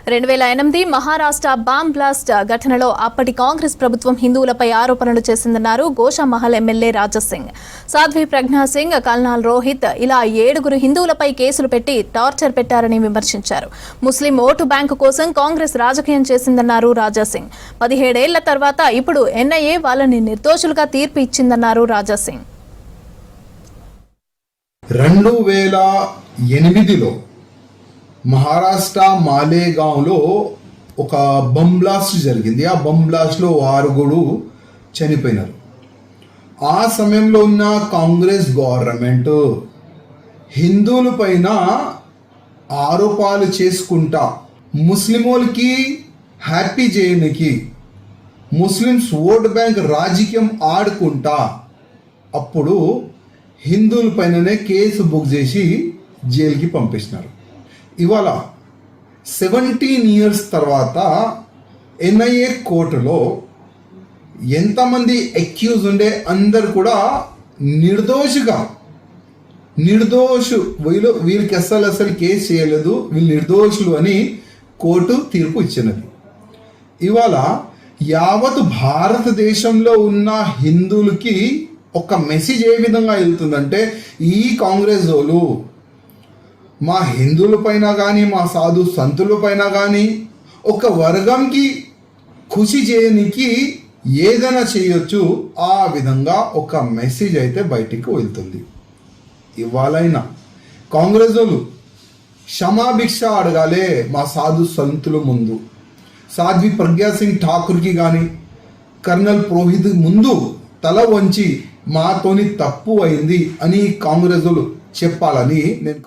2008 Maharashtra bomb blast ఘటనలో అప్పటి కాంగ్రెస్ ప్రభుత్వం హిందువులపై ఆరోపణలు చేసిందన్నారు గోషామహల్ ఎమ్మెల్యే రాజాసింగ్. సాధ్వి ప్రజ్ఞా సింగ్, కల్నాల్ రోహిత్ ఇలా 7 హిందువులపై కేసులు పెట్టి టార్చర్ పెట్టారని విమర్శించారు. ముస్లిం ఓటు బ్యాంకు కోసం కాంగ్రెస్ రాజకీయం చేసిందన్నారు రాజాసింగ్. 17 ఏళ్ల తర్వాత ఇప్పుడు ఎన్ఐఏ వాళ్ళని నిర్దోషులుగా తీర్పు ఇచ్చిందన్నారు రాజాసింగ్. 2008లో మహారాష్ట్ర మాలేగాంలో ఒక బంబ్ బ్లాస్ట్ జరిగింది. ఆ బంబ్ బ్లాస్ట్లో 6 చనిపోయినారు. ఆ సమయంలో ఉన్న కాంగ్రెస్ గవర్నమెంట్ హిందువుల పైన ఆరోపణలు చేసుకుంటా, ముస్లింలకి హ్యాపీ చేయడానికి, ముస్లిమ్స్ ఓట్ బ్యాంక్ రాజకీయం ఆడుకుంటా అప్పుడు హిందువుల పైననే కేసు బుక్ చేసి జైలుకి పంపించినారు. ఇవాళ 17 ఇయర్స్ తర్వాత ఎన్ఐఏ కోర్టులో ఎంతమంది అక్యూజ్ ఉండే అందరు కూడా వీళ్ళకి అసలు కేసు చేయలేదు, వీళ్ళు నిర్దోషులు అని కోర్టు తీర్పు ఇచ్చినది. ఇవాళ యావత్ భారతదేశంలో ఉన్న హిందువులకి ఒక మెసేజ్ ఏ విధంగా వెళ్తుందంటే, ఈ కాంగ్రెస్ వాళ్ళు మా హిందువుల పైన కానీ, మా సాధు సంతుల పైన కానీ ఒక వర్గంకి ఖుషి చేయడానికి ఏదైనా చేయొచ్చు, ఆ విధంగా ఒక మెసేజ్ అయితే బయటికి వెళ్తుంది. ఇవాళైనా కాంగ్రెస్ వాళ్ళు క్షమాభిక్ష అడగాలే మా సాధు సంతుల ముందు. సాధ్వి ప్రజ్ఞా సింగ్ ఠాకూర్కి కానీ, కర్నల్ రోహిత్ ముందు తల వంచి మాతోని తప్పు అయింది అని కాంగ్రెస్ వాళ్ళు చెప్పాలని నేను